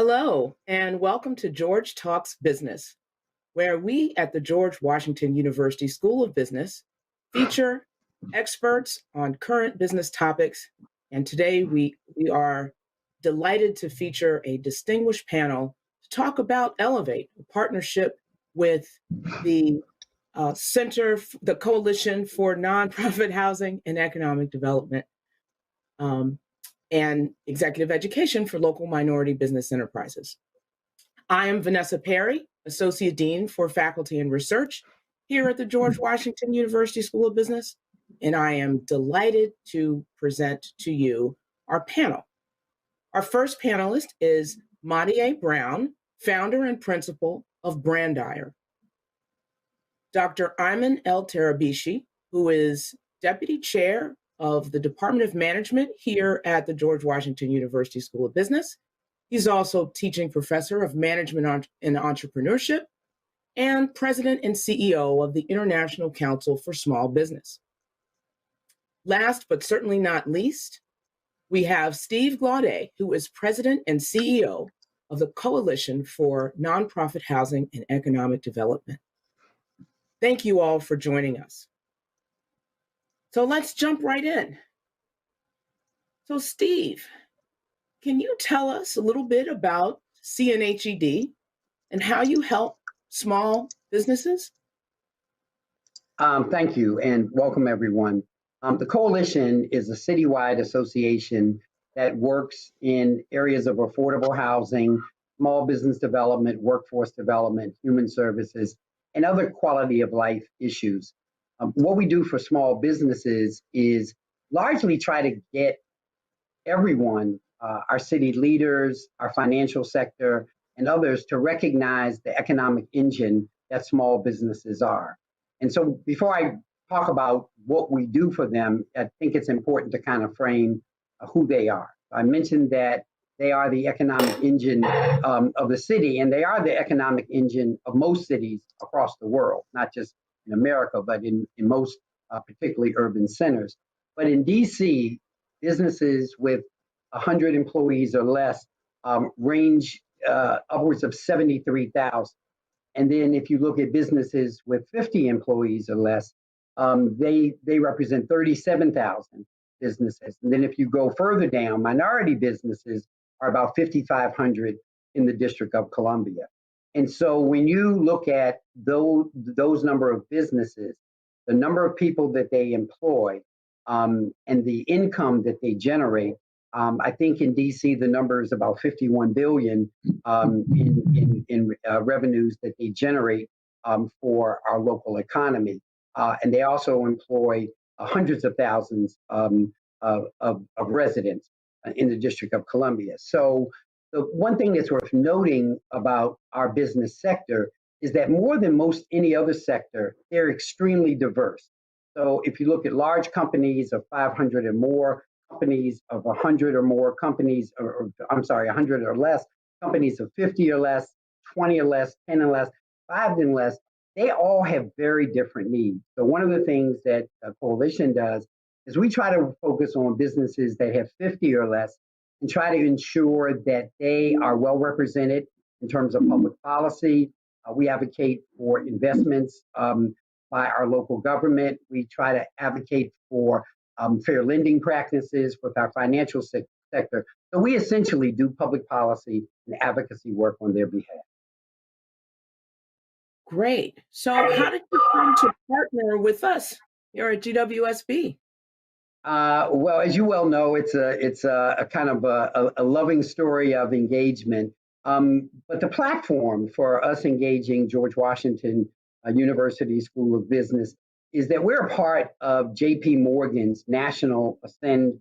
Hello, and welcome to George Talks Business, where we at the George Washington University School of Business feature experts on current business topics. And today we are delighted to feature a distinguished panel to talk about Elevate, a partnership with the the Coalition for Nonprofit Housing and Economic Development. And executive education for local minority business enterprises. I am Vanessa Perry, Associate Dean for Faculty and Research here at the George Washington University School of Business, and I am delighted to present to you our panel. Our first panelist is Madia Brown, founder and principal of Brandir. Dr. Ayman El-Tarabishi, who is Deputy Chair of the Department of Management here at the George Washington University School of Business. He's also teaching professor of management and entrepreneurship and president and CEO of the International Council for Small Business. Last but certainly not least, we have Steve Glaudet, who is president and CEO of the Coalition for Nonprofit Housing and Economic Development. Thank you all for joining us. So let's jump right in. So Steve, can you tell us a little bit about CNHED and how you help small businesses? Thank you and welcome everyone. The Coalition is a citywide association that works in areas of affordable housing, small business development, workforce development, human services, and other quality of life issues. What we do for small businesses is largely try to get everyone, our city leaders, our financial sector, and others to recognize the economic engine that small businesses are. And so before I talk about what we do for them, I think it's important to kind of frame who they are. I mentioned that they are the economic engine of the city, and they are the economic engine of most cities across the world, not just in America, but in most particularly urban centers. But in DC, businesses with 100 employees or less range upwards of 73,000. And then if you look at businesses with 50 employees or less, they represent 37,000 businesses. And then if you go further down, minority businesses are about 5,500 in the District of Columbia. And so when you look at those number of businesses, the number of people that they employ, and the income that they generate, I think in DC the number is about 51 billion in revenues that they generate for our local economy, and they also employ hundreds of thousands of residents in the District of Columbia. So the one thing that's worth noting about our business sector is that more than most any other sector, they're extremely diverse. So if you look at large companies of 500 or more, companies of 100 or more, companies, I'm sorry, 100 or less, companies of 50 or less, 20 or less, 10 or less, 5 and less, they all have very different needs. So one of the things that the Coalition does is we try to focus on businesses that have 50 or less and try to ensure that they are well represented in terms of public policy. We advocate for investments by our local government. We try to advocate for fair lending practices with our financial sector. So we essentially do public policy and advocacy work on their behalf. Great. So how did you come to partner with us here at GWSB? Well, as you well know, it's a kind of a loving story of engagement. But the platform for us engaging George Washington University School of Business is that we're a part of JP Morgan's National Ascend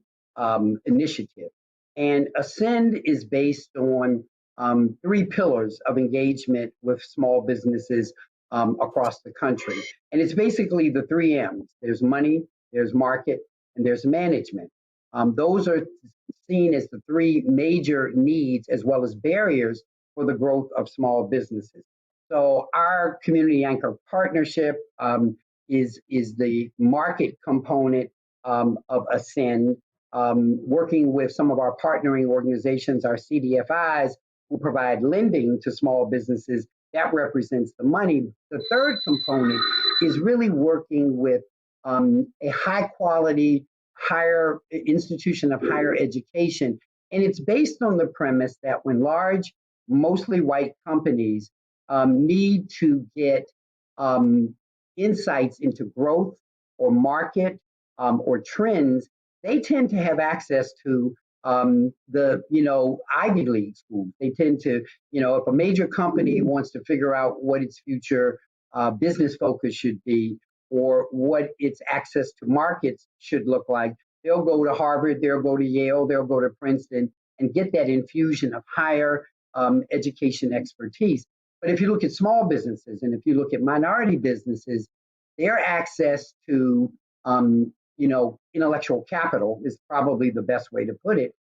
initiative. And Ascend is based on 3 pillars of engagement with small businesses across the country. And it's basically the 3 M's. There's money, there's market, and there's management. Those are seen as the 3 major needs as well as barriers for the growth of small businesses. So our community anchor partnership is the market component of Ascend, working with some of our partnering organizations, our CDFIs, will provide lending to small businesses. That represents the money. The third component is really working with a high quality, higher institution of higher education. And it's based on the premise that when large, mostly white companies need to get insights into growth or market or trends, they tend to have access to the Ivy League schools. They tend to, if a major company wants to figure out what its future business focus should be or what its access to markets should look like, they'll go to Harvard, they'll go to Yale, they'll go to Princeton and get that infusion of higher education expertise. But if you look at small businesses and if you look at minority businesses, their access to intellectual capital is probably the best way to put it,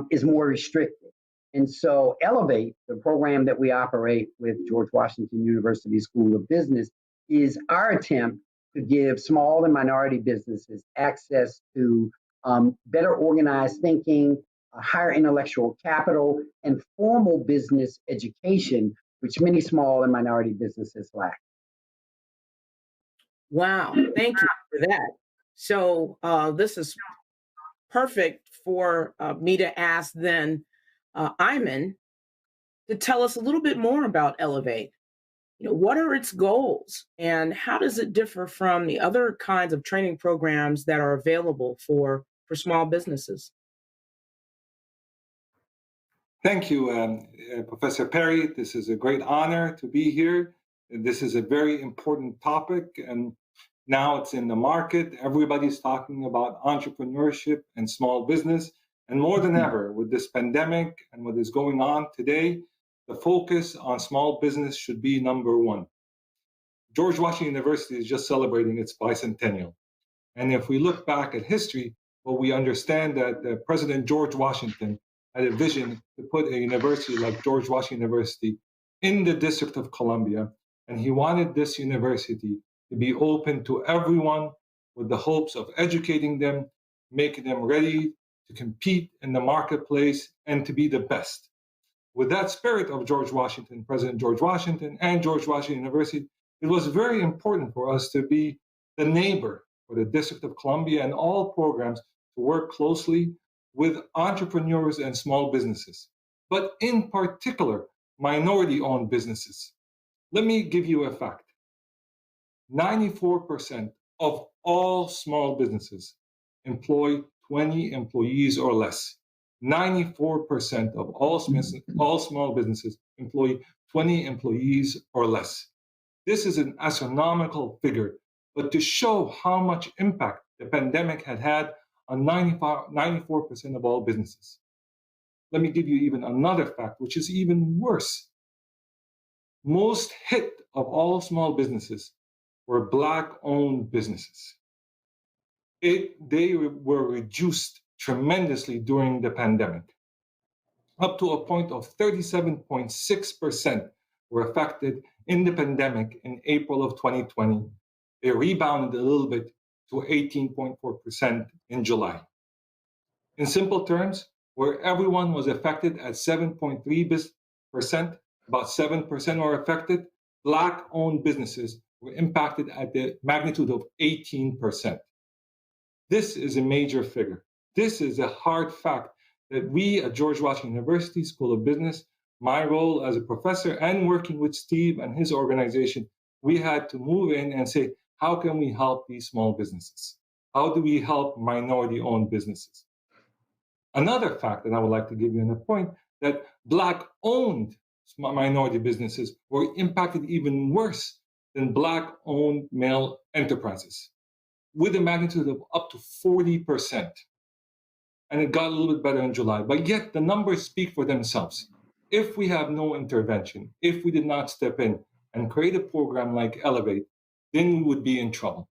is more restricted. And so Elevate, the program that we operate with George Washington University School of Business, is our attempt to give small and minority businesses access to better organized thinking, higher intellectual capital, and formal business education, which many small and minority businesses lack. Wow, thank you for that. So this is perfect for me to ask then Iman to tell us a little bit more about Elevate. What are its goals and how does it differ from the other kinds of training programs that are available for small businesses? Thank you, Professor Perry. This is a great honor to be here. This is a very important topic, and now it's in the market. Everybody's talking about entrepreneurship and small business. And more than ever, with this pandemic and what is going on today, the focus on small business should be number one. George Washington University is just celebrating its bicentennial. And if we look back at history, well, we understand that President George Washington had a vision to put a university like George Washington University in the District of Columbia. And he wanted this university to be open to everyone with the hopes of educating them, making them ready to compete in the marketplace and to be the best. With that spirit of George Washington, President George Washington, and George Washington University, it was very important for us to be the neighbor for the District of Columbia and all programs to work closely with entrepreneurs and small businesses, but in particular, minority-owned businesses. Let me give you a fact. 94% of all small businesses employ 20 employees or less. 94% of all small businesses employ 20 employees or less. This is an astronomical figure, but to show how much impact the pandemic had on 94% of all businesses. Let me give you even another fact, which is even worse. Most hit of all small businesses were Black-owned businesses. They were reduced tremendously during the pandemic. Up to a point of 37.6% were affected in the pandemic in April of 2020. They rebounded a little bit to 18.4% in July. In simple terms, where everyone was affected at 7.3%, about 7% were affected, Black-owned businesses were impacted at the magnitude of 18%. This is a major figure. This is a hard fact that we at George Washington University School of Business, my role as a professor and working with Steve and his organization, we had to move in and say, how can we help these small businesses? How do we help minority-owned businesses? Another fact that I would like to give you in a point, that Black-owned minority businesses were impacted even worse than Black-owned male enterprises, with a magnitude of up to 40%. And it got a little bit better in July. But yet the numbers speak for themselves. If we have no intervention, if we did not step in and create a program like Elevate, then we would be in trouble.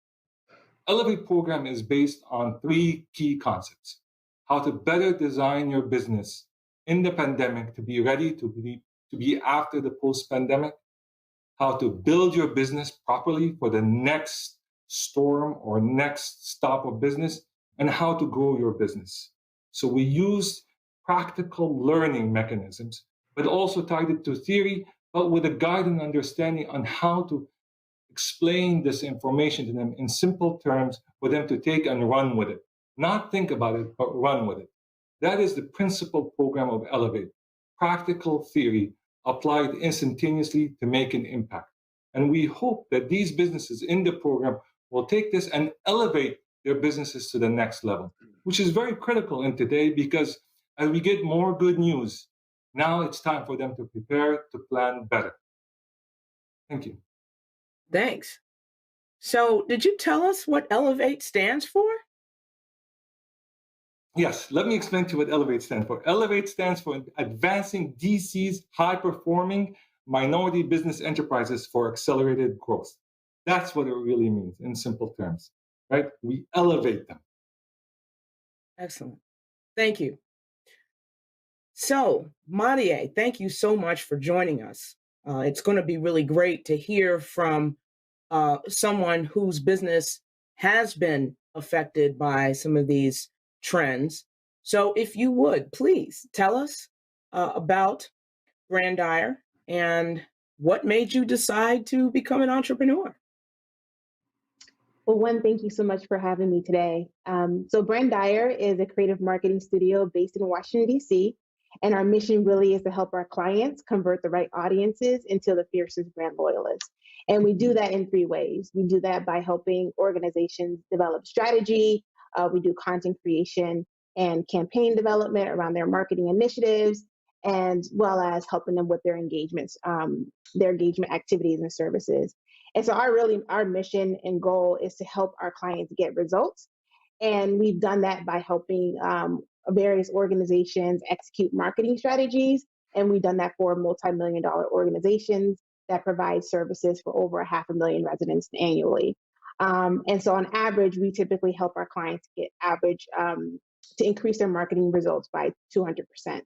Elevate program is based on three key concepts: how to better design your business in the pandemic to be ready to be after the post-pandemic, how to build your business properly for the next storm or next stop of business, and how to grow your business. So we used practical learning mechanisms but also tied it to theory, but with a guiding understanding on how to explain this information to them in simple terms for them to take and run with it. Not think about it, but run with it. That is the principal program of Elevate. Practical theory applied instantaneously to make an impact. And we hope that these businesses in the program will take this and elevate their businesses to the next level, which is very critical in today because as we get more good news, now it's time for them to prepare to plan better. Thank you. Thanks. So, did you tell us what Elevate stands for? Yes, let me explain to you what Elevate stands for. Elevate stands for Advancing DC's High Performing Minority Business Enterprises for Accelerated Growth. That's what it really means in simple terms, right? We elevate them. Excellent. Thank you. So, Marie, thank you so much for joining us. It's going to be really great to hear from someone whose business has been affected by some of these trends. So, if you would, please tell us about Brandir and what made you decide to become an entrepreneur. Well, one, thank you so much for having me today. So Brandir is a creative marketing studio based in Washington, D.C., and our mission really is to help our clients convert the right audiences into the fiercest brand loyalists. And we do that in three ways. We do that by helping organizations develop strategy. We do content creation and campaign development around their marketing initiatives, and well as helping them with their engagements, their engagement activities and services. And so our mission and goal is to help our clients get results. And we've done that by helping various organizations execute marketing strategies. And we've done that for multi-million-dollar organizations that provide services for over 500,000 residents annually. And so on average, we typically help our clients get to increase their marketing results by 200%.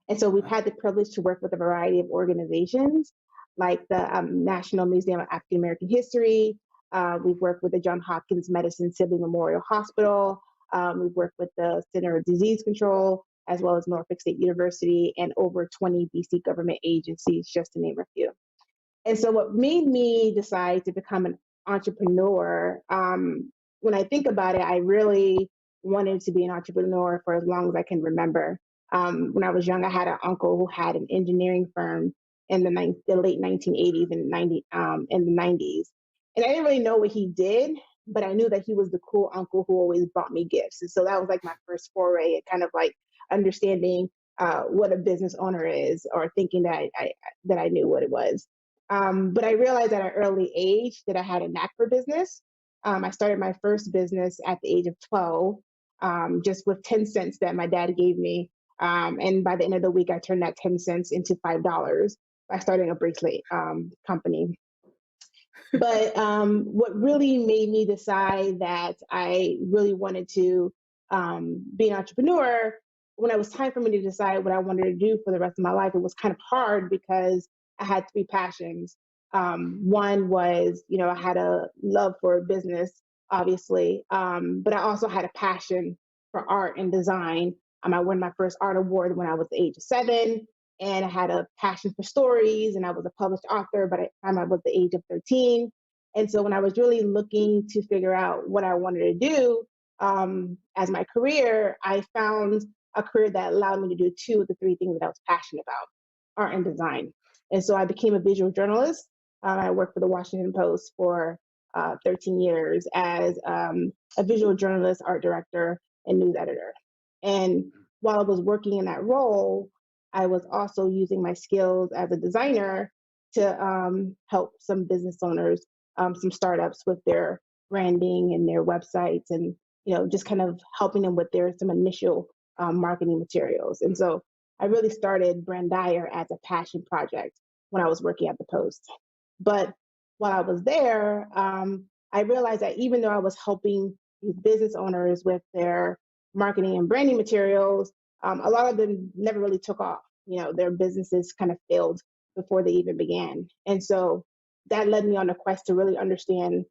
And so we've had the privilege to work with a variety of organizations like the National Museum of African American History. We've worked with the Johns Hopkins Medicine Sibley Memorial Hospital. We've worked with the Center of Disease Control, as well as Norfolk State University, and over 20 BC government agencies, just to name a few. And so what made me decide to become an entrepreneur, when I think about it, I really wanted to be an entrepreneur for as long as I can remember. When I was young, I had an uncle who had an engineering firm in the late 1980s and in the 90s. And I didn't really know what he did, but I knew that he was the cool uncle who always bought me gifts. And so that was like my first foray at kind of like understanding what a business owner is, or thinking that I knew what it was. But I realized at an early age that I had a knack for business. I started my first business at the age of 12, just with 10 cents that my dad gave me. And by the end of the week, I turned that 10 cents into $5 by starting a bracelet company. But what really made me decide that I really wanted to be an entrepreneur, when it was time for me to decide what I wanted to do for the rest of my life, it was kind of hard because I had three passions. One was, I had a love for business, obviously, but I also had a passion for art and design. I won my first art award when I was the age of 7, and I had a passion for stories, and I was a published author by the time I was the age of 13. And so when I was really looking to figure out what I wanted to do as my career, I found a career that allowed me to do two of the three things that I was passionate about: art and design. And so I became a visual journalist. I worked for the Washington Post for 13 years as a visual journalist, art director, and news editor. And while I was working in that role, I was also using my skills as a designer to help some business owners, some startups with their branding and their websites, and just kind of helping them with some initial marketing materials. And so I really started Brandir as a passion project when I was working at the Post. But while I was there, I realized that even though I was helping these business owners with their marketing and branding materials, a lot of them never really took off. Their businesses kind of failed before they even began. And so that led me on a quest to really understand,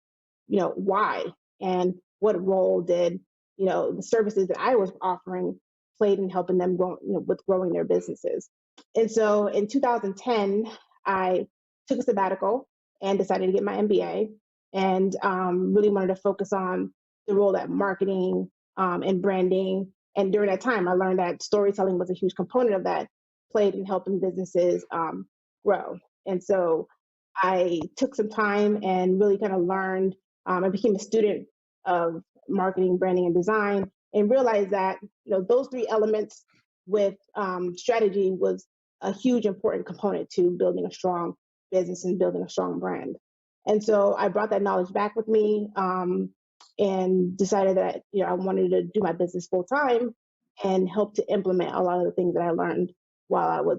why and what role did, the services that I was offering played in helping them grow, with growing their businesses. And so in 2010, I took a sabbatical and decided to get my MBA, and really wanted to focus on the role that marketing and branding. And during that time, I learned that storytelling was a huge component of that, played in helping businesses grow. And so I took some time and really kind of learned. I became a student of marketing, branding, and design, and realized that those three elements with strategy was a huge important component to building a strong business and building a strong brand. And so I brought that knowledge back with me, and decided that I wanted to do my business full time and help to implement a lot of the things that I learned while I was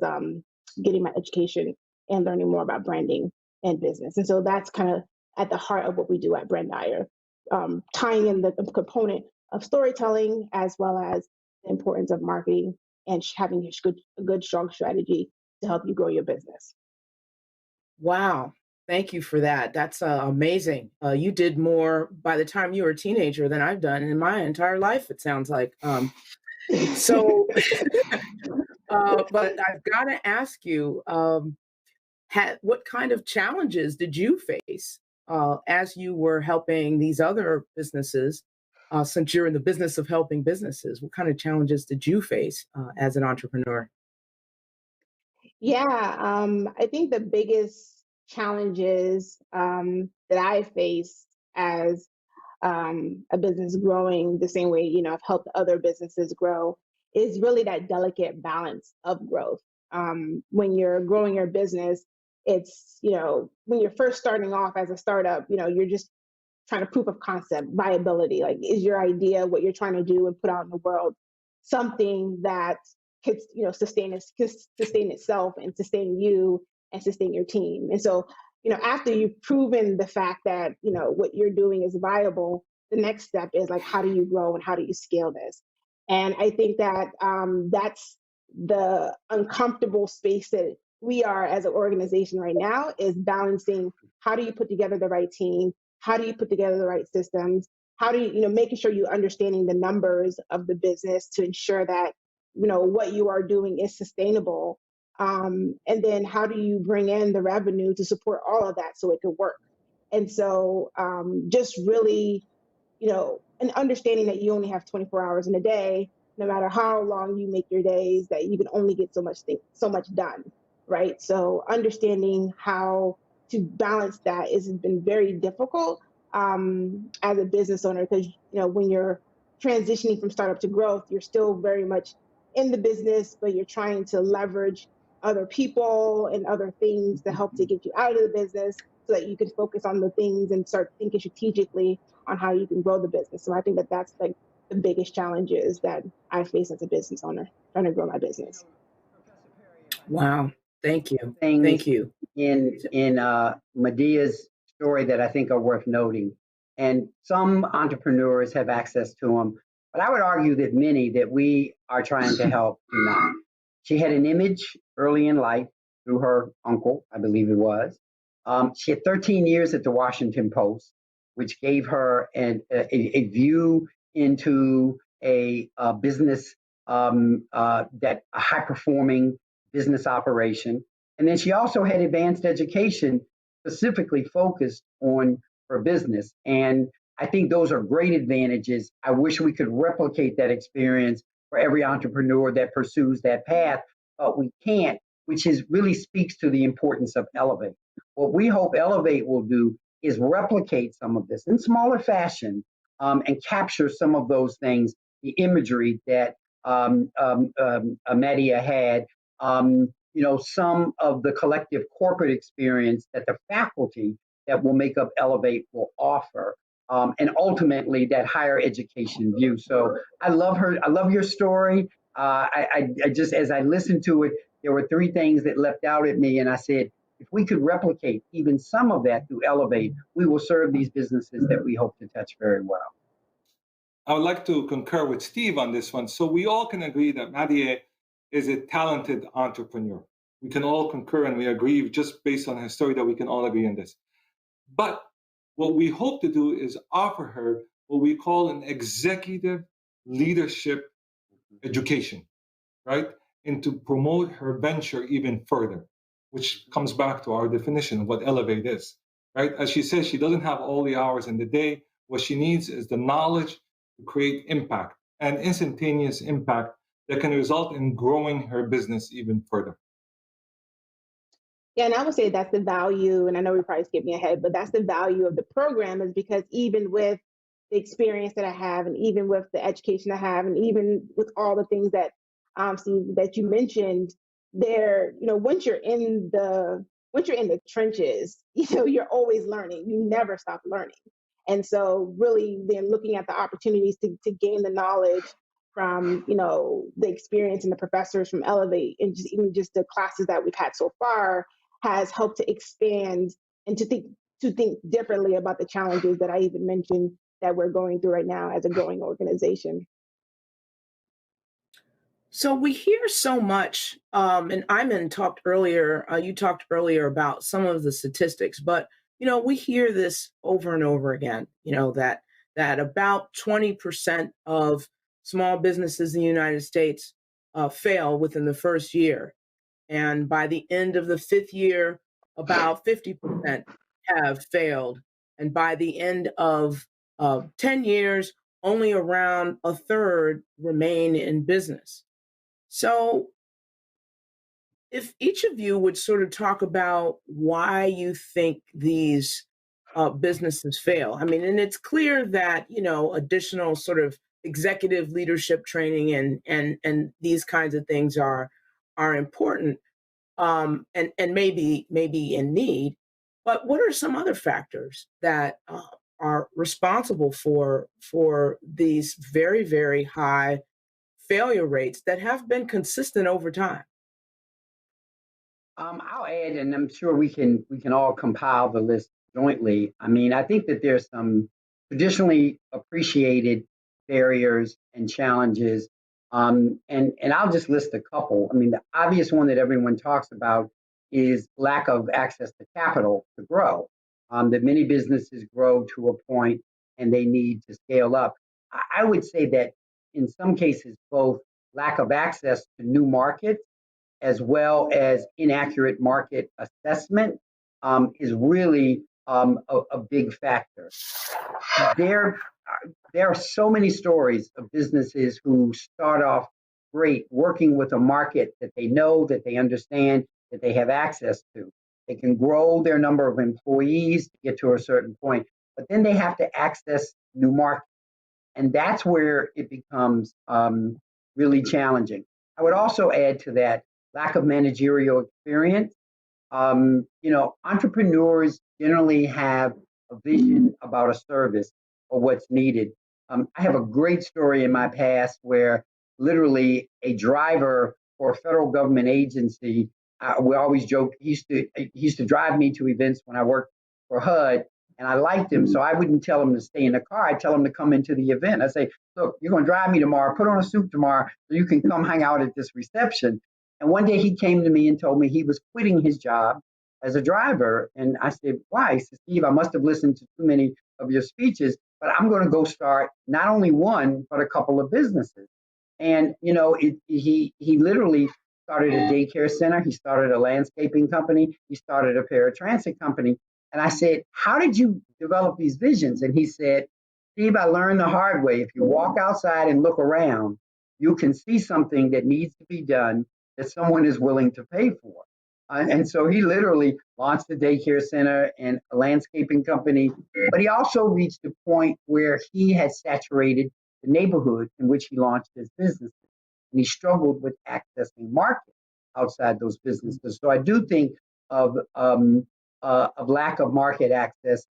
getting my education and learning more about branding and business. And so that's kind of at the heart of what we do at Brand Dyer, tying in the component of storytelling as well as the importance of marketing and having a good, strong strategy to help you grow your business. Wow. Thank you for that. That's amazing. You did more by the time you were a teenager than I've done in my entire life, it sounds like. So, but I've got to ask you, what kind of challenges did you face as you were helping these other businesses? Since you're in the business of helping businesses, what kind of challenges did you face as an entrepreneur? Yeah, I think the biggest challenges that I faced as a business growing the same way, I've helped other businesses grow, is really that delicate balance of growth. When you're growing your business, it's, when you're first starting off as a startup, you're just trying to proof of concept, viability. Like, is your idea, what you're trying to do and put out in the world, something that could, sustain itself and sustain you and sustain your team? And so, after you've proven the fact that, what you're doing is viable, the next step is like, how do you grow and how do you scale this? And I think that that's the uncomfortable space that we are as an organization right now, is balancing how do you put together the right team, how do you put together the right systems, how do you, making sure you're understanding the numbers of the business to ensure that what you are doing is sustainable, and then how do you bring in the revenue to support all of that so it could work? And so just really, an understanding that you only have 24 hours in a day, no matter how long you make your days, that you can only get so much done, right? So understanding how to balance that has been very difficult as a business owner, because when you're transitioning from startup to growth, you're still very much in the business, but you're trying to leverage other people and other things to help to get you out of the business so that you can focus on the things and start thinking strategically on how you can grow the business. So I think that that's like the biggest challenges that I face as a business owner, trying to grow my business. Wow. Thank you. Things Thank you. in Medea's story that I think are worth noting. And some entrepreneurs have access to them, but I would argue that many that we are trying to help do not. She had an image early in life through her uncle, I believe it was. She had 13 years at the Washington Post, which gave her a view into a business, that a high performing business operation. And then she also had advanced education specifically focused on her business. And I think those are great advantages. I wish we could replicate that experience for every entrepreneur that pursues that path, but we can't, which is really speaks to the importance of Elevate. What we hope Elevate will do is replicate some of this in smaller fashion, and capture some of those things, the imagery that Medea had, some of the collective corporate experience that the faculty that will make up Elevate will offer, and ultimately that higher education view. So I love her. I love your story. I just, as I listened to it, there were three things that leapt out at me, and I said, if we could replicate even some of that through Elevate, we will serve these businesses that we hope to touch very well. I would like to concur with Steve on this one. So we all can agree that Medea is a talented entrepreneur. We can all concur and we agree just based on her story that we can all agree on this. But what we hope to do is offer her what we call an executive leadership education, right? and to promote her venture even further, which comes back to our definition of what Elevate is, right? As she says, she doesn't have all the hours in the day. What she needs is the knowledge to create impact and instantaneous impact that can result in growing her business even further. Yeah, and I would say that's the value, and I know we're probably skipping ahead, but that's the value of the program is because even with the experience that I have, and even with the education I have, and even with all the things that Steve, that you mentioned, there, once you're in the trenches, you're always learning. You never stop learning. And so really then looking at the opportunities to gain the knowledge from the experience and the professors from Elevate and just even just the classes that we've had so far has helped to expand and to think differently about the challenges that I even mentioned that we're going through right now as a growing organization. So we hear so much, and Iman talked earlier, you talked earlier about some of the statistics, but we hear this over and over again, that about 20% of small businesses in the United States fail within the first year. And by the end of the fifth year, about 50% have failed. And by the end of 10 years, only around a third remain in business. So, if each of you would sort of talk about why you think these businesses fail. I mean, and it's clear that additional sort of executive leadership training and these kinds of things are important, and maybe in need. But what are some other factors that are responsible for these very, very high failure rates that have been consistent over time? I'll add, and I'm sure we can all compile the list jointly. I mean, I think that there's some traditionally appreciated barriers and challenges, and I'll just list a couple. I mean, the obvious one that everyone talks about is lack of access to capital to grow. That many businesses grow to a point and they need to scale up. I would say that in some cases, both lack of access to new markets as well as inaccurate market assessment is really a big factor. There, there are so many stories of businesses who start off great working with a market that they know, that they understand, that they have access to. They can grow their number of employees to get to a certain point, but then they have to access new markets. And that's where it becomes really challenging. I would also add to that lack of managerial experience. Entrepreneurs generally have a vision about a service or what's needed. I have a great story in my past where literally a driver for a federal government agency, we always joke, he used to drive me to events when I worked for HUD, and I liked him, so I wouldn't tell him to stay in the car. I'd tell him to come into the event. I'd say, look, you're going to drive me tomorrow. Put on a suit tomorrow so you can come hang out at this reception. And one day he came to me and told me he was quitting his job as a driver. And I said, why? He said, Steve, I must have listened to too many of your speeches, but I'm going to go start not only one, but a couple of businesses. And, he literally started a daycare center. He started a landscaping company. He started a paratransit company. And I said, how did you develop these visions? And he said, Steve, I learned the hard way. If you walk outside and look around, you can see something that needs to be done that someone is willing to pay for. And so he literally launched a daycare center and a landscaping company, but he also reached a point where he had saturated the neighborhood in which he launched his business. And he struggled with accessing markets outside those businesses. So I do think of lack of market access,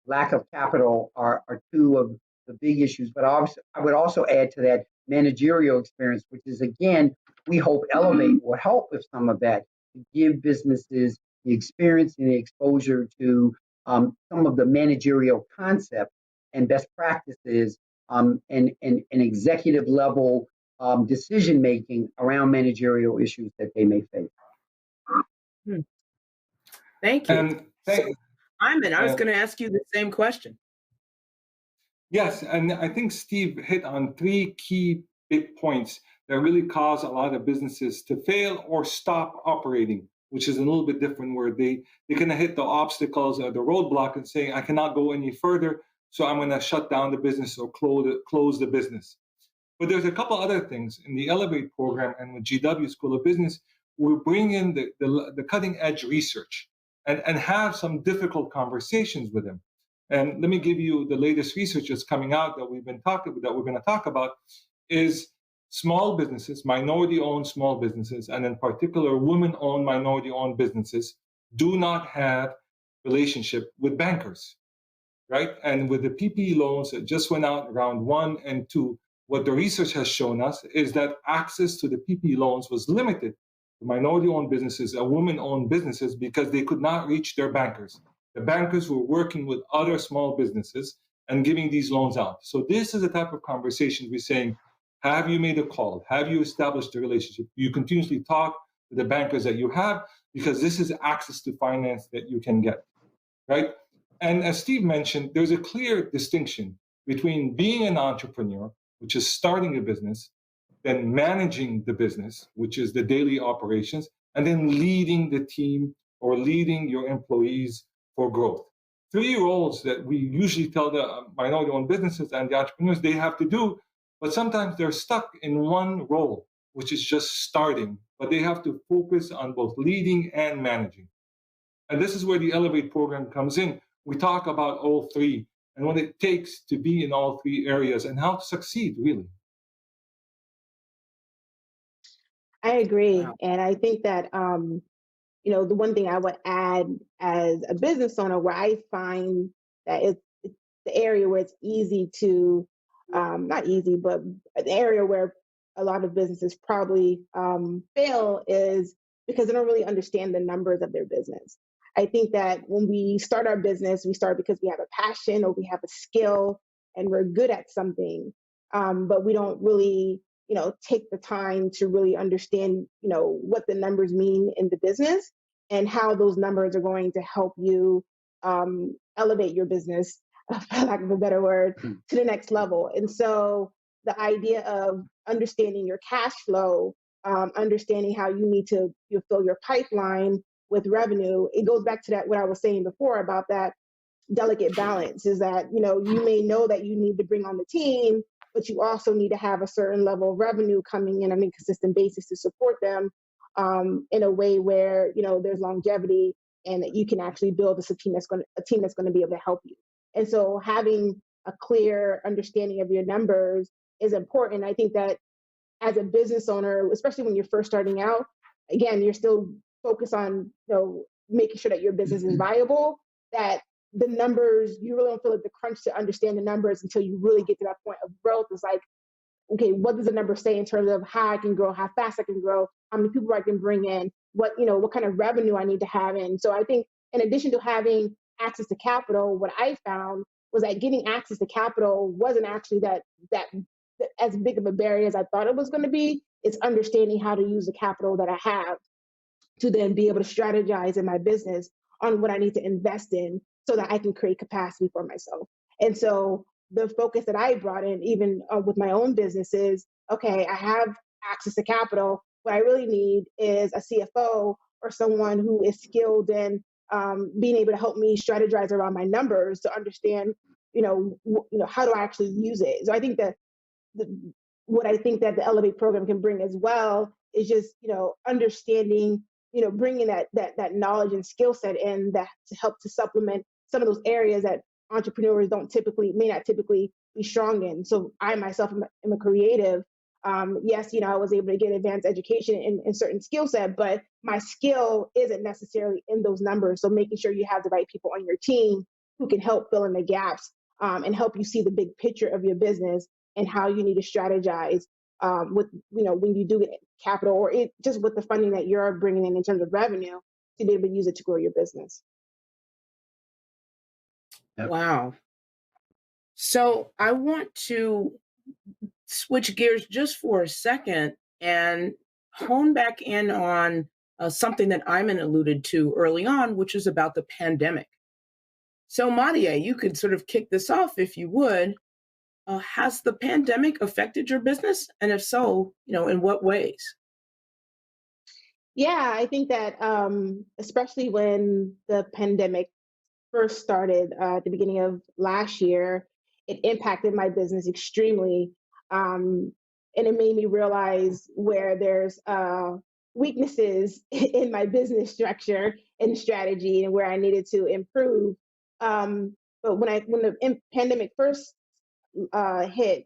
lack of capital are two of the big issues. But I would also add to that managerial experience, which is, again, we hope Elevate will help with some of that, to give businesses the experience and the exposure to some of the managerial concepts and best practices and executive level decision making around managerial issues that they may face. Hmm. Thank you. And Iman, I was going to ask you the same question. yes, and I think Steve hit on three key big points that really cause a lot of businesses to fail or stop operating, which is a little bit different, where they kind of hit the obstacles or the roadblock and saying, I cannot go any further, so I'm going to shut down the business or close the business. But there's a couple other things in the Elevate program and with GW School of Business. We bring in the cutting edge research and have some difficult conversations with them. And let me give you the latest research that's coming out that we're going to talk about is small businesses, minority-owned small businesses, and in particular, women-owned, minority-owned businesses do not have relationship with bankers, right? And with the PPE loans that just went out round 1 and 2, what the research has shown us is that access to the PPE loans was limited to minority-owned businesses and women-owned businesses because they could not reach their bankers. The bankers were working with other small businesses and giving these loans out. So this is the type of conversations we're saying, have you made a call? Have you established a relationship? You continuously talk to the bankers that you have, because this is access to finance that you can get, right? And as Steve mentioned, there's a clear distinction between being an entrepreneur, which is starting a business, then managing the business, which is the daily operations, and then leading the team or leading your employees for growth. 3 roles that we usually tell the minority-owned businesses and the entrepreneurs they have to do, but sometimes they're stuck in one role, which is just starting, but they have to focus on both leading and managing. And this is where the Elevate program comes in. We talk about all three and what it takes to be in all three areas and how to succeed, really. I agree. Wow. And I think that, the one thing I would add as a business owner, where I find that it's the area where it's easy to, not easy, but an area where a lot of businesses probably fail is because they don't really understand the numbers of their business. I think that when we start our business, we start because we have a passion or we have a skill and we're good at something, but we don't really, take the time to really understand, what the numbers mean in the business and how those numbers are going to help you elevate your business, for lack of a better word, to the next level. And so the idea of understanding your cash flow, understanding how you need to fill your pipeline with revenue, it goes back to that what I was saying before about that delicate balance, is that you may know that you need to bring on the team, but you also need to have a certain level of revenue coming in on a consistent basis to support them in a way where there's longevity and that you can actually build a team that's going to be able to help you. And so having a clear understanding of your numbers is important. I think that as a business owner, especially when you're first starting out, again, you're still focused on making sure that your business is viable, that the numbers, you really don't feel like the crunch to understand the numbers until you really get to that point of growth. It's like, okay, what does the number say in terms of how I can grow, how fast I can grow, how many people I can bring in, what kind of revenue I need to have in. So I think in addition to having access to capital, what I found was that getting access to capital wasn't actually that as big of a barrier as I thought it was going to be. It's understanding how to use the capital that I have to then be able to strategize in my business on what I need to invest in so that I can create capacity for myself. And so the focus that I brought in, even with my own business, is, okay, I have access to capital. What I really need is a CFO or someone who is skilled in being able to help me strategize around my numbers to understand, how do I actually use it? So I think that what I think that the Elevate program can bring as well is just, understanding, bringing that knowledge and skill set in that to help to supplement some of those areas that entrepreneurs may not typically be strong in. So I myself am a creative. Yes, I was able to get advanced education in certain skill set, but my skill isn't necessarily in those numbers. So making sure you have the right people on your team who can help fill in the gaps and help you see the big picture of your business and how you need to strategize with, when you do get capital or just with the funding that you're bringing in terms of revenue to be able to use it to grow your business. Yep. Wow. So I want to switch gears just for a second and hone back in on something that Ayman alluded to early on, which is about the pandemic. So Madia, you could sort of kick this off if you would. has the pandemic affected your business? And if so, in what ways? Yeah, I think that especially when the pandemic first started at the beginning of last year, it impacted my business extremely. Um, and it made me realize where there's weaknesses in my business structure and strategy and where I needed to improve. But when the pandemic first hit,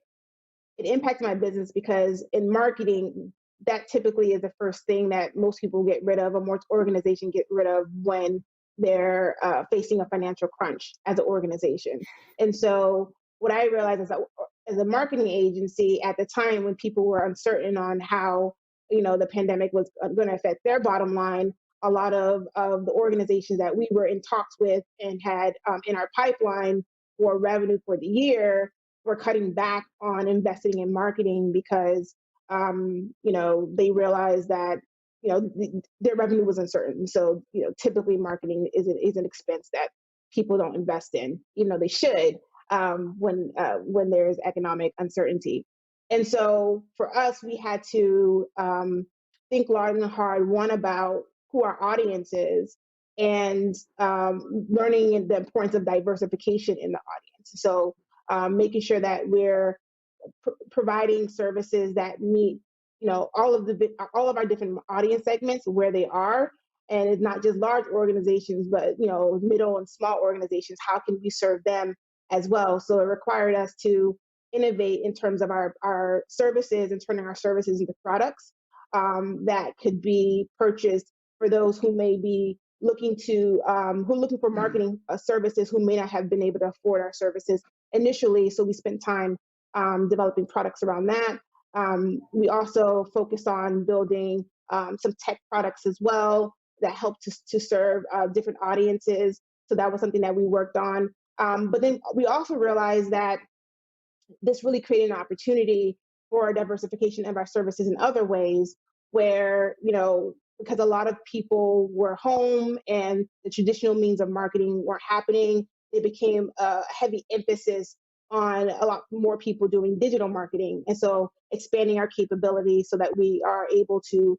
it impacted my business because in marketing, that typically is the first thing that most people get rid of, or most organizations get rid of when they're facing a financial crunch as an organization. And so what I realized is that as a marketing agency at the time when people were uncertain on how the pandemic was going to affect their bottom line, a lot of the organizations that we were in talks with and had in our pipeline for revenue for the year were cutting back on investing in marketing because they realized that their revenue was uncertain. So typically marketing is an expense that people don't invest in, even though they should when there's economic uncertainty. And so for us, we had to think long and hard, one about who our audience is and learning the importance of diversification in the audience. So making sure that we're providing services that meet all of our different audience segments where they are, and it's not just large organizations but middle and small organizations. How can we serve them as well? So it required us to innovate in terms of our services and turning our services into products that could be purchased for those who may be looking to who are looking for marketing services who may not have been able to afford our services initially. So we spent time developing products around that. We also focused on building some tech products as well that help to serve different audiences. So that was something that we worked on. But then we also realized that this really created an opportunity for diversification of our services in other ways where, because a lot of people were home and the traditional means of marketing weren't happening, it became a heavy emphasis on a lot more people doing digital marketing. And so expanding our capabilities so that we are able to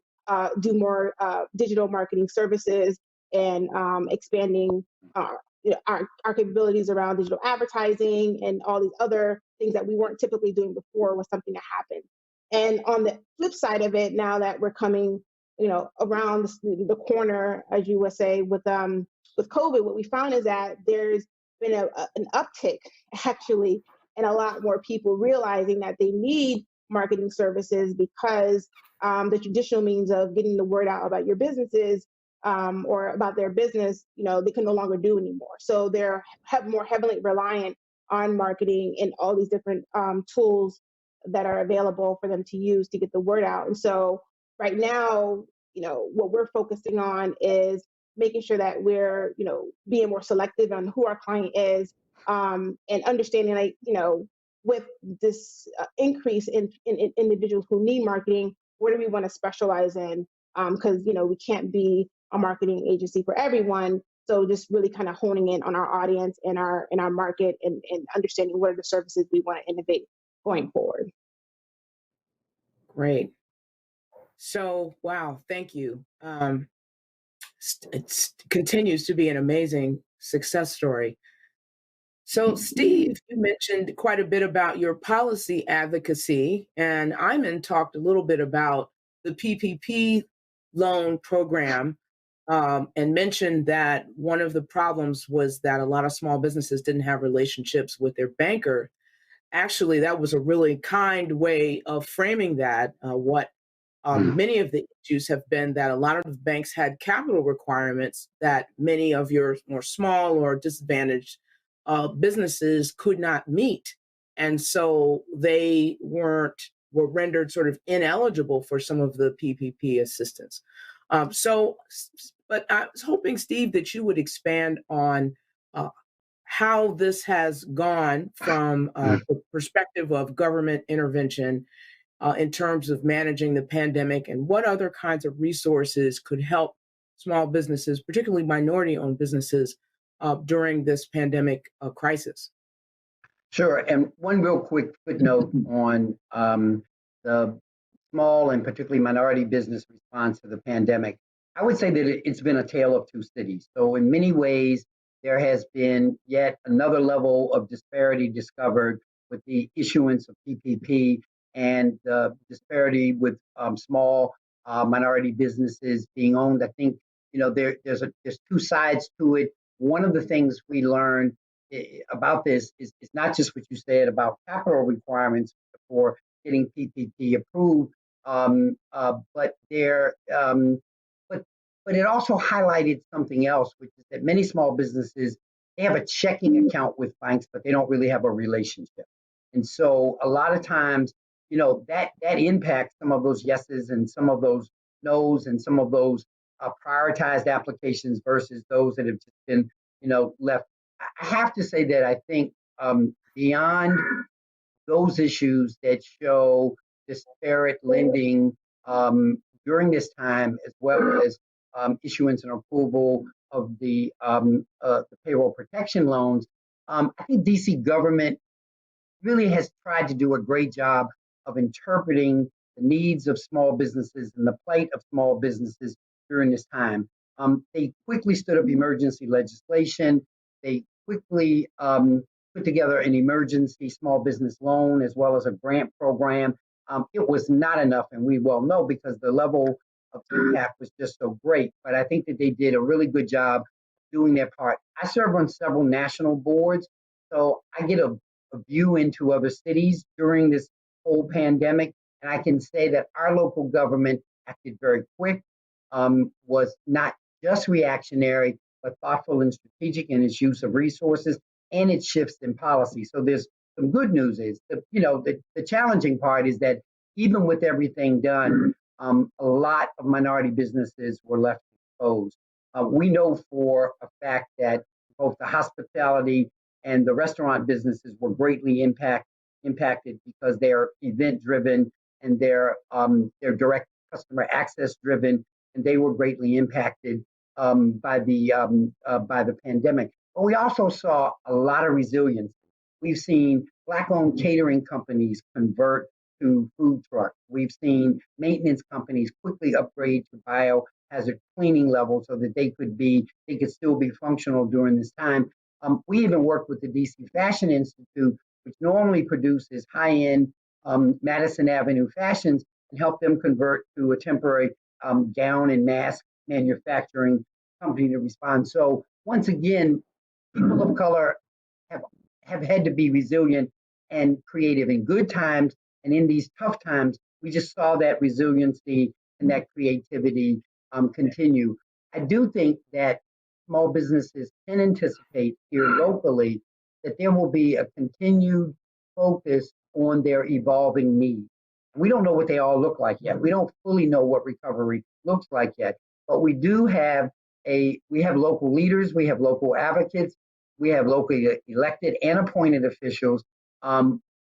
do more digital marketing services and expanding our capabilities around digital advertising and all these other things that we weren't typically doing before was something that happened. And on the flip side of it, now that we're coming, around the corner, as you would say, with COVID, what we found is that there's been an uptick actually, and a lot more people realizing that they need marketing services because the traditional means of getting the word out about your businesses or about their business, they can no longer do anymore. So they're more heavily reliant on marketing and all these different tools that are available for them to use to get the word out. And so right now, what we're focusing on is making sure that we're, being more selective on who our client is and understanding, with this increase in individuals who need marketing, where do we want to specialize in? Because, we can't be a marketing agency for everyone. So just really kind of honing in on our audience and our market and understanding what are the services we want to innovate going forward. Great. So, wow, thank you. It continues to be an amazing success story. So, Steve, you mentioned quite a bit about your policy advocacy, and Iman talked a little bit about the PPP loan program and mentioned that one of the problems was that a lot of small businesses didn't have relationships with their banker. Actually, that was a really kind way of framing that. What many of the issues have been that a lot of the banks had capital requirements that many of your more small or disadvantaged businesses could not meet. And so they were rendered sort of ineligible for some of the PPP assistance. But I was hoping, Steve, that you would expand on how this has gone from the perspective of government intervention in terms of managing the pandemic and what other kinds of resources could help small businesses, particularly minority-owned businesses, during this pandemic crisis. Sure. And one real quick footnote on the small and particularly minority business response to the pandemic. I would say that it's been a tale of two cities. So in many ways, there has been yet another level of disparity discovered with the issuance of PPP and the disparity with small minority businesses being owned. I think there's two sides to it. One of the things we learned about this is not just what you said about capital requirements for getting PPP approved, but but it also highlighted something else, which is that many small businesses, they have a checking account with banks, but they don't really have a relationship. And so a lot of times, that impacts some of those yeses and some of those nos and some of those prioritized applications versus those that have just been, left. I have to say that I think beyond those issues that show disparate lending during this time, as well as issuance and approval of the payroll protection loans, I think DC government really has tried to do a great job of interpreting the needs of small businesses and the plight of small businesses during this time. They quickly stood up emergency legislation. They quickly put together an emergency small business loan as well as a grant program. It was not enough, and we well know because the level of impact was just so great. But I think that they did a really good job doing their part. I serve on several national boards, so I get a view into other cities during this whole pandemic, and I can say that our local government acted very quick, was not just reactionary, but thoughtful and strategic in its use of resources and its shifts in policy. So there's some good news is the challenging part is that even with everything done, a lot of minority businesses were left exposed. We know for a fact that both the hospitality and the restaurant businesses were greatly impacted because they're event driven and they're direct customer access driven, and they were greatly impacted by the pandemic. But we also saw a lot of resilience. We've seen Black-owned catering companies convert to food trucks. We've seen maintenance companies quickly upgrade to biohazard cleaning levels so that they could still be functional during this time. We even worked with the DC Fashion Institute, which normally produces high-end Madison Avenue fashions, and help them convert to a temporary gown and mask manufacturing company to respond. So once again, people of color have had to be resilient and creative in good times, and in these tough times, we just saw that resiliency and that creativity continue. I do think that small businesses can anticipate here locally that there will be a continued focus on their evolving needs. We don't know what they all look like yet. We don't fully know what recovery looks like yet, but we do have local leaders, we have local advocates, we have locally elected and appointed officials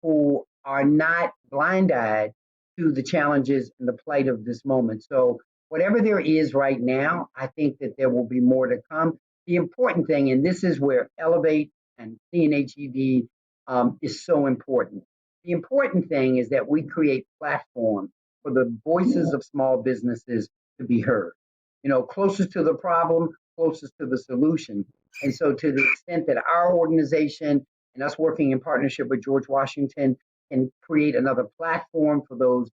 who are not blind-eyed to the challenges and the plight of this moment. So whatever there is right now, I think that there will be more to come. The important thing, and this is where Elevate and CNHED is so important. The important thing is that we create platforms for the voices of small businesses to be heard. Closest to the problem, closest to the solution. And so to the extent that our organization and us working in partnership with George Washington can create another platform for those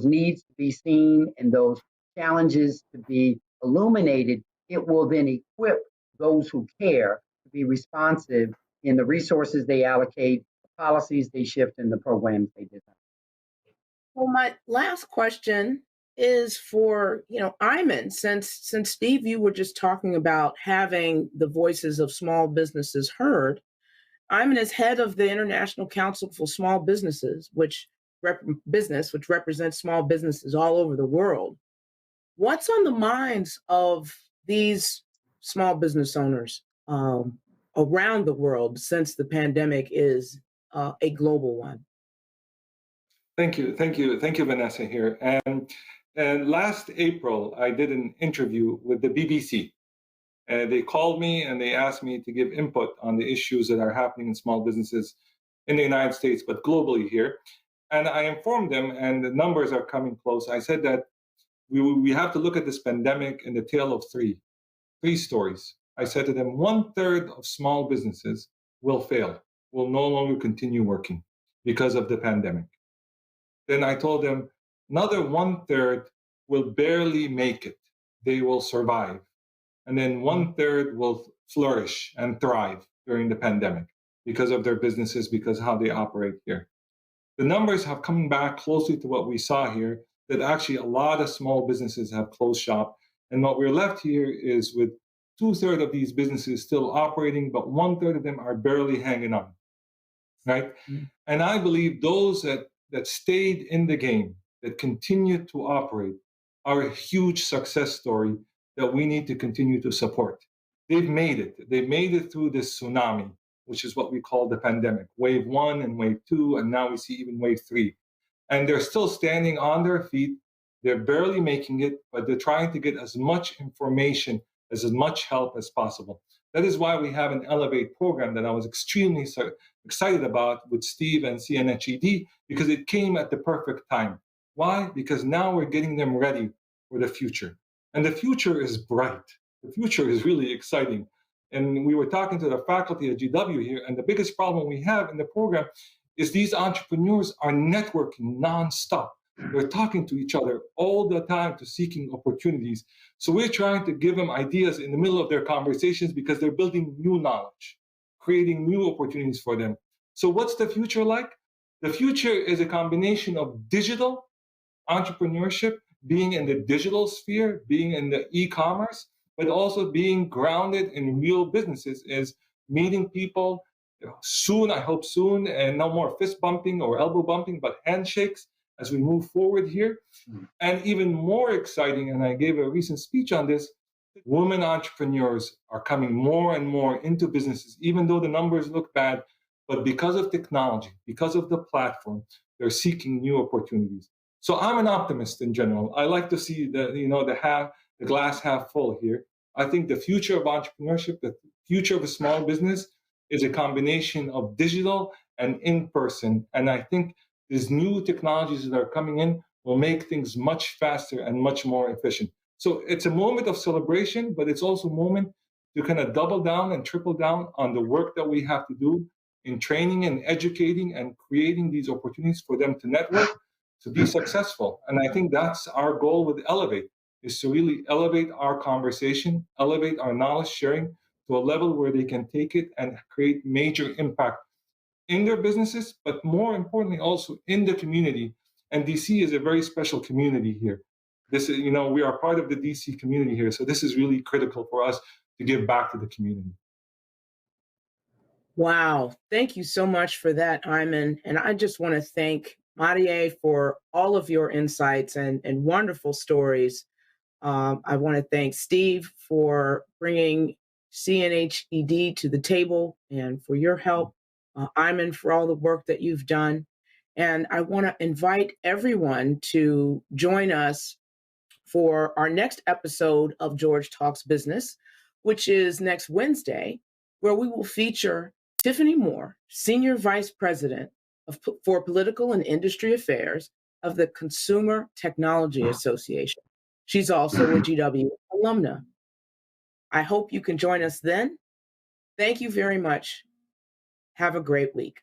needs to be seen and those challenges to be illuminated, it will then equip those who care to be responsive in the resources they allocate, the policies they shift, and the programs they design. Well, my last question is for, Iman, since Steve, you were just talking about having the voices of small businesses heard. Iman is head of the International Council for Small Businesses, which represents small businesses all over the world. What's on the minds of these small business owners around the world since the pandemic is a global one? Thank you, Vanessa here. And last April, I did an interview with the BBC. They called me and they asked me to give input on the issues that are happening in small businesses in the United States, but globally here. And I informed them, and the numbers are coming close. I said that we have to look at this pandemic in the tale of three stories. I said to them, 1/3 of small businesses will fail, will no longer continue working because of the pandemic. Then I told them another 1/3 will barely make it. They will survive. And then 1/3 will flourish and thrive during the pandemic because of their businesses, because how they operate here. The numbers have come back closely to what we saw here, that actually a lot of small businesses have closed shop. And what we're left here is with 2/3 of these businesses still operating, but 1/3 of them are barely hanging on, right? Mm-hmm. And I believe those that stayed in the game, that continue to operate, are a huge success story that we need to continue to support. They've made it. They made it through this tsunami, which is what we call the pandemic, wave 1 and wave 2, and now we see even wave 3. And they're still standing on their feet. They're barely making it, but they're trying to get as much information, as much help as possible. That is why we have an Elevate program that I was extremely excited about with Steve and CNHED, because it came at the perfect time. Why? Because now we're getting them ready for the future. And the future is bright. The future is really exciting. And we were talking to the faculty at GW here, and the biggest problem we have in the program is these entrepreneurs are networking nonstop. They're talking to each other all the time to seeking opportunities. So we're trying to give them ideas in the middle of their conversations because they're building new knowledge, creating new opportunities for them. So what's the future like? The future is a combination of digital entrepreneurship, being in the digital sphere, being in the e-commerce, but also being grounded in real businesses, is meeting people soon, I hope soon, and no more fist bumping or elbow bumping, but handshakes as we move forward here. Mm-hmm. And even more exciting, and I gave a recent speech on this, women entrepreneurs are coming more and more into businesses, even though the numbers look bad, but because of technology, because of the platform, they're seeking new opportunities. So I'm an optimist in general. I like to see the glass half full here. I think the future of entrepreneurship, the future of a small business, is a combination of digital and in-person. And I think these new technologies that are coming in will make things much faster and much more efficient. So it's a moment of celebration, but it's also a moment to kind of double down and triple down on the work that we have to do in training and educating and creating these opportunities for them to network, to be successful. And I think that's our goal with Elevate, is to really elevate our conversation, elevate our knowledge sharing to a level where they can take it and create major impact in their businesses, but more importantly, also in the community. And DC is a very special community here. This is, we are part of the DC community here. So this is really critical for us to give back to the community. Wow. Thank you so much for that, Ayman. And I just want to thank Marie for all of your insights and wonderful stories. I want to thank Steve for bringing CNHED to the table and for your help. Ayman, for all the work that you've done. And I want to invite everyone to join us for our next episode of George Talks Business, which is next Wednesday, where we will feature Tiffany Moore, Senior Vice President for Political and Industry Affairs of the Consumer Technology Association. She's also a GW alumna. I hope you can join us then. Thank you very much. Have a great week.